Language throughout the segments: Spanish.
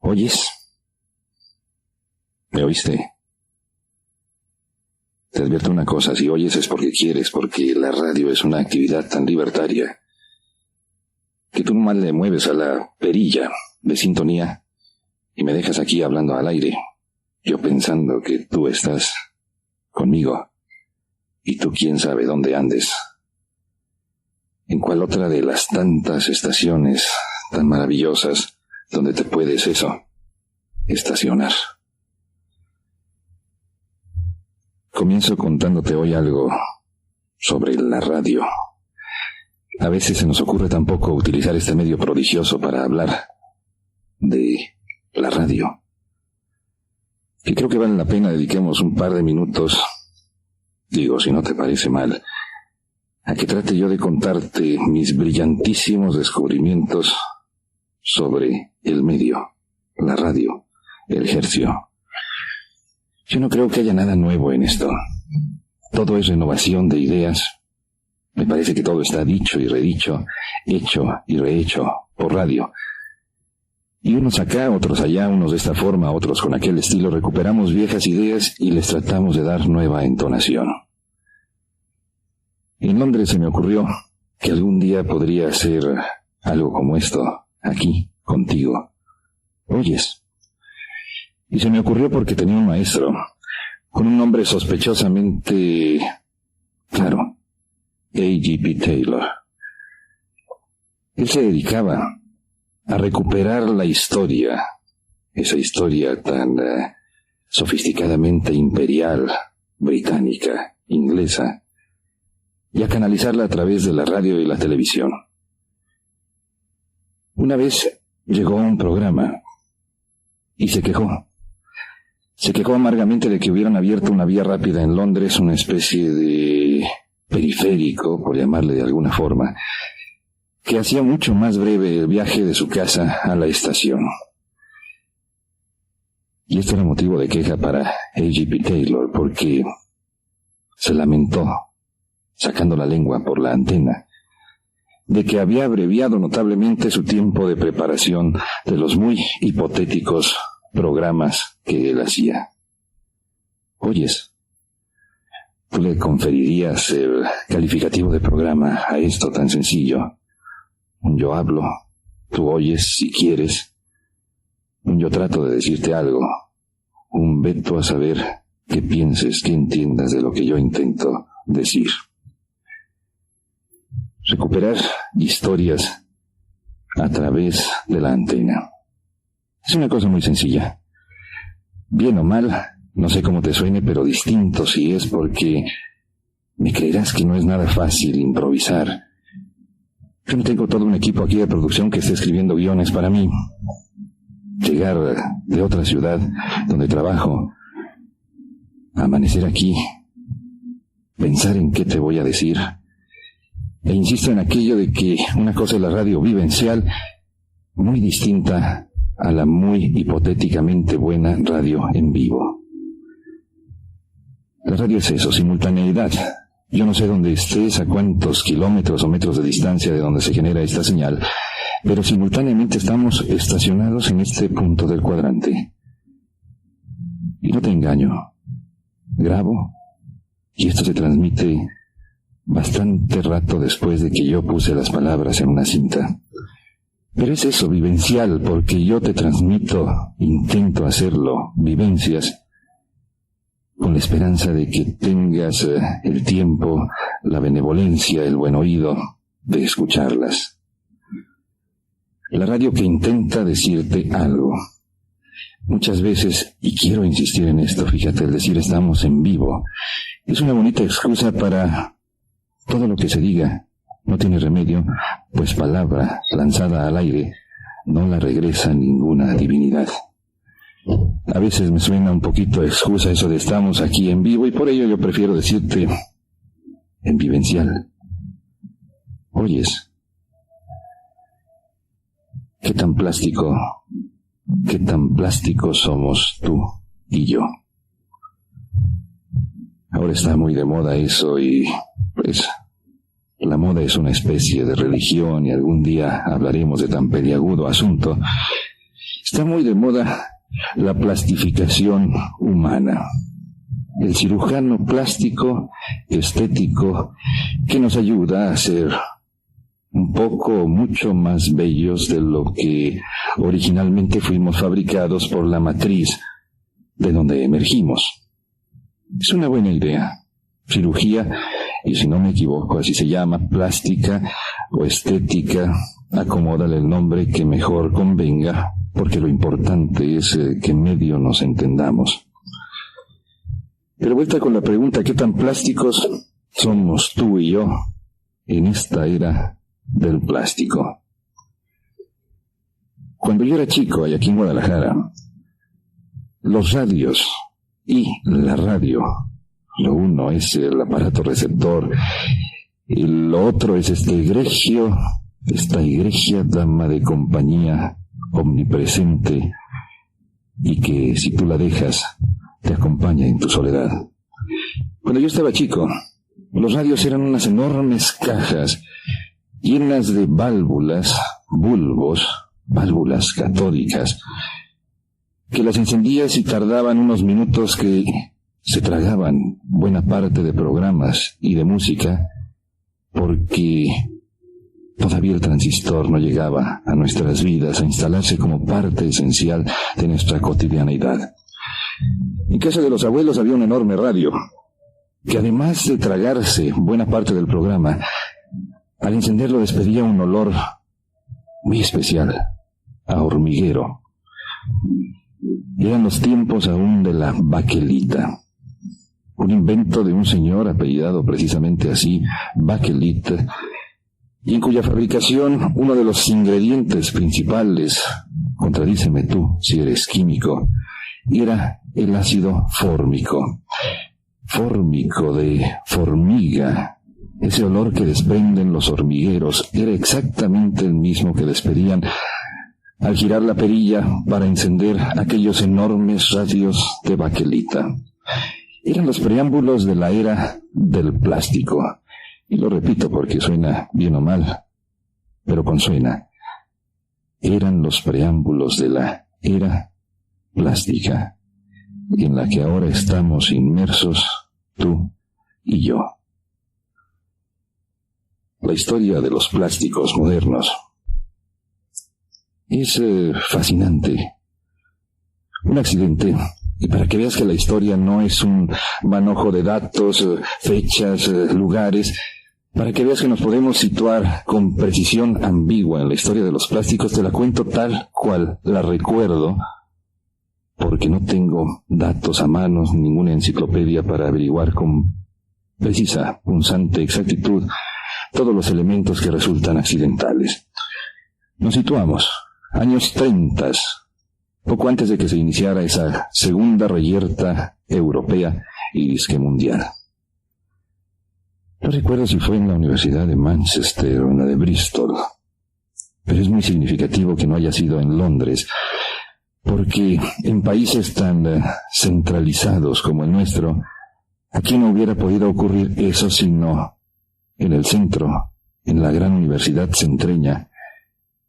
¿Oyes? ¿Me oíste? Te advierto una cosa, si oyes es porque quieres, porque la radio es una actividad tan libertaria que tú nomás le mueves a la perilla de sintonía y me dejas aquí hablando al aire, yo pensando que tú estás conmigo y tú quién sabe dónde andes, en cuál otra de las tantas estaciones tan maravillosas donde te puedes estacionar. Comienzo contándote hoy algo sobre la radio. A veces se nos ocurre tampoco utilizar este medio prodigioso para hablar de la radio. Y creo que vale la pena dediquemos un par de minutos, digo, si no te parece mal, a que trate yo de contarte mis brillantísimos descubrimientos sobre el medio, la radio, el hercio. Yo no creo que haya nada nuevo en esto. Todo es renovación de ideas. Me parece que todo está dicho y redicho, hecho y rehecho por radio. Y unos acá, otros allá, unos de esta forma, otros con aquel estilo, recuperamos viejas ideas y les tratamos de dar nueva entonación. En Londres se me ocurrió que algún día podría hacer algo como esto, aquí, contigo. ¿Oyes? Y se me ocurrió porque tenía un maestro, con un nombre sospechosamente claro, A.G.P. Taylor. Él se dedicaba a recuperar la historia, esa historia tan sofisticadamente imperial, británica, inglesa, y a canalizarla a través de la radio y la televisión. Una vez llegó a un programa y se quejó. Se quejó amargamente de que hubieran abierto una vía rápida en Londres, una especie de periférico, por llamarle de alguna forma, que hacía mucho más breve el viaje de su casa a la estación. Y esto era motivo de queja para A.G.P. Taylor, porque se lamentó, sacando la lengua por la antena, de que había abreviado notablemente su tiempo de preparación de los muy hipotéticos programas que él hacía. ¿Oyes? ¿Tú le conferirías el calificativo de programa a esto tan sencillo? Un yo hablo, tú oyes si quieres. Un yo trato de decirte algo. Un veto a saber qué pienses, qué entiendas de lo que yo intento decir. Recuperar historias a través de la antena. Es una cosa muy sencilla. Bien o mal, no sé cómo te suene, pero distinto sí es, porque me creerás que no es nada fácil improvisar. Yo no tengo todo un equipo aquí de producción que esté escribiendo guiones para mí. Llegar de otra ciudad donde trabajo, amanecer aquí, pensar en qué te voy a decir, e insisto en aquello de que una cosa es la radio vivencial, muy distinta a la muy hipotéticamente buena radio en vivo. La radio es eso, simultaneidad. Yo no sé dónde estés, a cuántos kilómetros o metros de distancia de donde se genera esta señal, pero simultáneamente estamos estacionados en este punto del cuadrante. Y no te engaño, grabo, y esto se transmite bastante rato después de que yo puse las palabras en una cinta. Pero es eso, vivencial, porque yo te transmito, intento hacerlo, vivencias, con la esperanza de que tengas el tiempo, la benevolencia, el buen oído de escucharlas. La radio que intenta decirte algo. Muchas veces, y quiero insistir en esto, fíjate, el decir estamos en vivo, es una bonita excusa para todo lo que se diga. No tiene remedio, pues palabra lanzada al aire no la regresa ninguna divinidad. A veces me suena un poquito excusa eso de estamos aquí en vivo, y por ello yo prefiero decirte en vivencial. ¿Oyes? ¿Qué tan plástico somos tú y yo? Ahora está muy de moda eso y, pues, la moda es una especie de religión y algún día hablaremos de tan peliagudo asunto. Está muy de moda la plastificación humana. El cirujano plástico, estético, que nos ayuda a ser un poco o mucho más bellos de lo que originalmente fuimos fabricados por la matriz de donde emergimos. Es una buena idea. Cirugía, y si no me equivoco, así se llama, plástica o estética, acomódale el nombre que mejor convenga, porque lo importante es que medio nos entendamos. Pero vuelta con la pregunta, ¿qué tan plásticos somos tú y yo en esta era del plástico? Cuando yo era chico, allá aquí en Guadalajara, los radios y la radio, lo uno es el aparato receptor y lo otro es esta egregia dama de compañía omnipresente y que si tú la dejas te acompaña en tu soledad. Cuando yo estaba chico, los radios eran unas enormes cajas llenas de válvulas catódicas, que las encendías y tardaban unos minutos que se tragaban buena parte de programas y de música, porque todavía el transistor no llegaba a nuestras vidas a instalarse como parte esencial de nuestra cotidianeidad. En casa de los abuelos había un enorme radio, que además de tragarse buena parte del programa, al encenderlo despedía un olor muy especial, a hormiguero. Eran los tiempos aún de la baquelita, un invento de un señor apellidado precisamente así, Bakelit, y en cuya fabricación uno de los ingredientes principales, contradíceme tú si eres químico, era el ácido fórmico. Fórmico de formiga. Ese olor que desprenden los hormigueros era exactamente el mismo que despedían al girar la perilla para encender aquellos enormes radios de baquelita. Eran los preámbulos de la era del plástico. Y lo repito porque suena bien o mal, pero consuena. Eran los preámbulos de la era plástica, en la que ahora estamos inmersos tú y yo. La historia de los plásticos modernos es fascinante. Un accidente, y para que veas que la historia no es un manojo de datos, fechas, lugares, para que veas que nos podemos situar con precisión ambigua en la historia de los plásticos, te la cuento tal cual la recuerdo, porque no tengo datos a mano, ninguna enciclopedia para averiguar con precisa, punzante exactitud todos los elementos que resultan accidentales. Nos situamos, años 30, poco antes de que se iniciara esa segunda reyerta europea y disque mundial. No recuerdo si fue en la Universidad de Manchester o en la de Bristol, pero es muy significativo que no haya sido en Londres, porque en países tan centralizados como el nuestro, aquí no hubiera podido ocurrir eso sino en el centro, en la gran universidad centreña,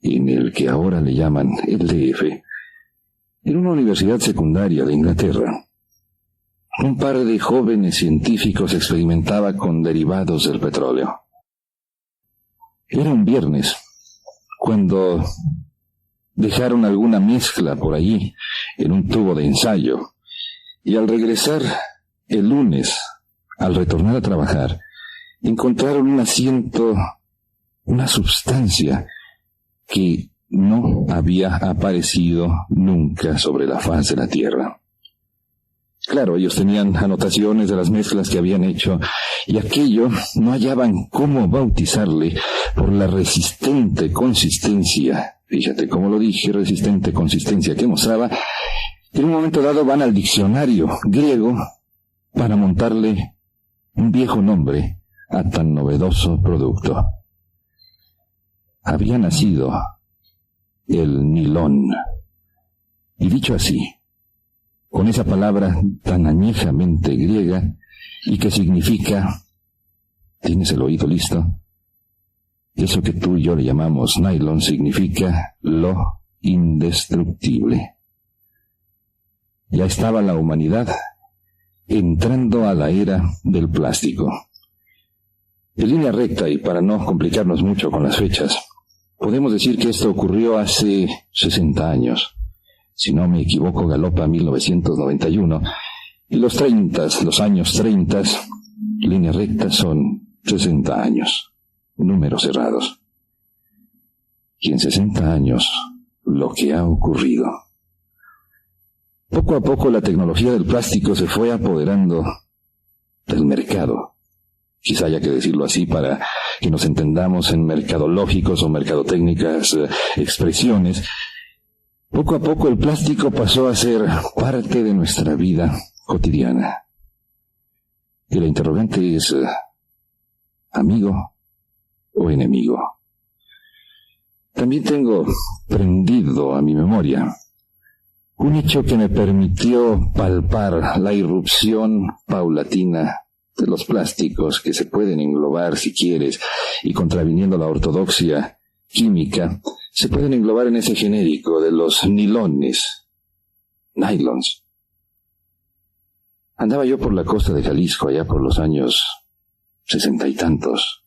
en el que ahora le llaman el DF, en una universidad secundaria de Inglaterra. Un par de jóvenes científicos experimentaba con derivados del petróleo. Era un viernes, cuando dejaron alguna mezcla por allí en un tubo de ensayo, y al regresar el lunes, al retornar a trabajar, encontraron un asiento, una sustancia que no había aparecido nunca sobre la faz de la Tierra. Claro, ellos tenían anotaciones de las mezclas que habían hecho, y aquello no hallaban cómo bautizarle por la resistente consistencia, fíjate cómo lo dije, resistente consistencia que mostraba, que en un momento dado van al diccionario griego para montarle un viejo nombre a tan novedoso producto. Había nacido el nilón, y dicho así, con esa palabra tan añejamente griega y que significa, ¿tienes el oído listo? Eso que tú y yo le llamamos nylon significa lo indestructible. Ya estaba la humanidad entrando a la era del plástico. En línea recta, y para no complicarnos mucho con las fechas, podemos decir que esto ocurrió hace 60 años. Si no me equivoco, galopa 1991, y los años 30, línea recta, son 60 años, números cerrados. Y en 60 años, lo que ha ocurrido. Poco a poco la tecnología del plástico se fue apoderando del mercado. Quizá haya que decirlo así para que nos entendamos en mercadológicos o mercadotécnicas expresiones. Poco a poco el plástico pasó a ser parte de nuestra vida cotidiana. Y la interrogante es, ¿amigo o enemigo? También tengo prendido a mi memoria un hecho que me permitió palpar la irrupción paulatina de los plásticos que se pueden englobar, si quieres, y contraviniendo la ortodoxia química, se pueden englobar en ese genérico de los nylons. Andaba yo por la costa de Jalisco allá por los años 60 y tantos,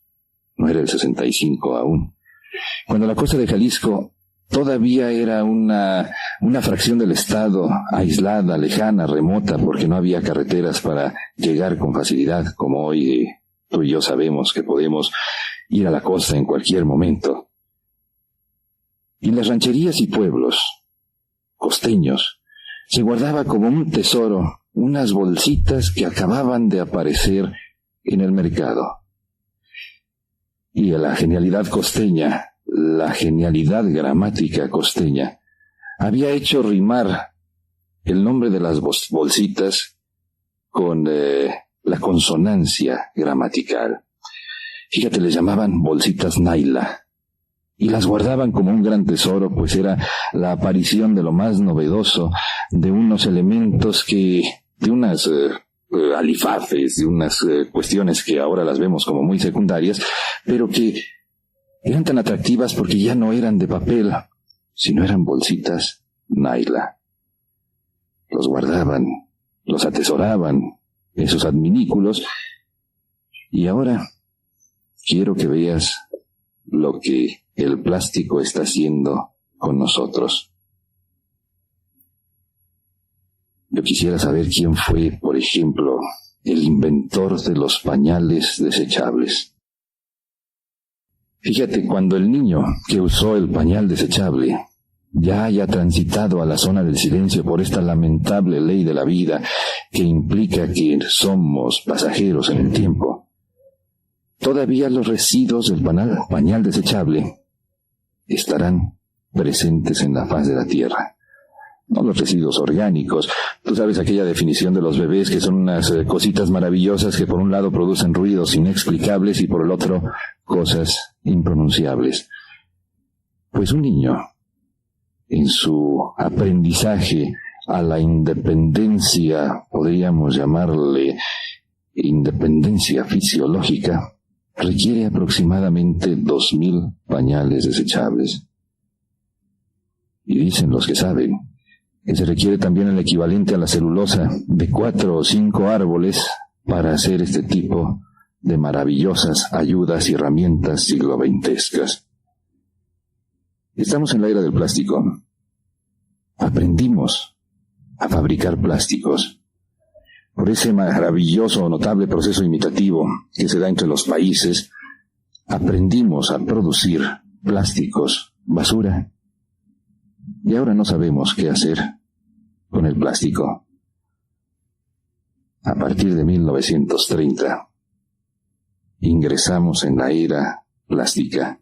no era el 65 aún, cuando la costa de Jalisco todavía era una fracción del estado, aislada, lejana, remota, porque no había carreteras para llegar con facilidad, como hoy tú y yo sabemos que podemos ir a la costa en cualquier momento. Y en las rancherías y pueblos costeños se guardaba como un tesoro unas bolsitas que acababan de aparecer en el mercado. Y la genialidad costeña, la genialidad gramática costeña, había hecho rimar el nombre de las bolsitas con la consonancia gramatical. Fíjate, les llamaban bolsitas Naila, y las guardaban como un gran tesoro, pues era la aparición de lo más novedoso, de unos elementos de unas alifafes, de unas cuestiones que ahora las vemos como muy secundarias, pero que eran tan atractivas porque ya no eran de papel, sino eran bolsitas Naila. Los guardaban, los atesoraban en sus adminículos, y ahora quiero que veas lo que el plástico está haciendo con nosotros. Yo quisiera saber quién fue, por ejemplo, el inventor de los pañales desechables. Fíjate, cuando el niño que usó el pañal desechable ya haya transitado a la zona del silencio por esta lamentable ley de la vida que implica que somos pasajeros en el tiempo, todavía los residuos del pañal desechable estarán presentes en la faz de la tierra. No los residuos orgánicos. Tú sabes aquella definición de los bebés que son unas cositas maravillosas que por un lado producen ruidos inexplicables y por el otro cosas impronunciables. Pues un niño, en su aprendizaje a la independencia, podríamos llamarle independencia fisiológica, requiere aproximadamente 2000 pañales desechables. Y dicen los que saben que se requiere también el equivalente a la celulosa de 4 o 5 árboles para hacer este tipo de maravillosas ayudas y herramientas sigloventescas. Estamos en la era del plástico. Aprendimos a fabricar plásticos. Por ese maravilloso o notable proceso imitativo que se da entre los países, aprendimos a producir plásticos, basura, y ahora no sabemos qué hacer con el plástico. A partir de 1930, ingresamos en la era plástica.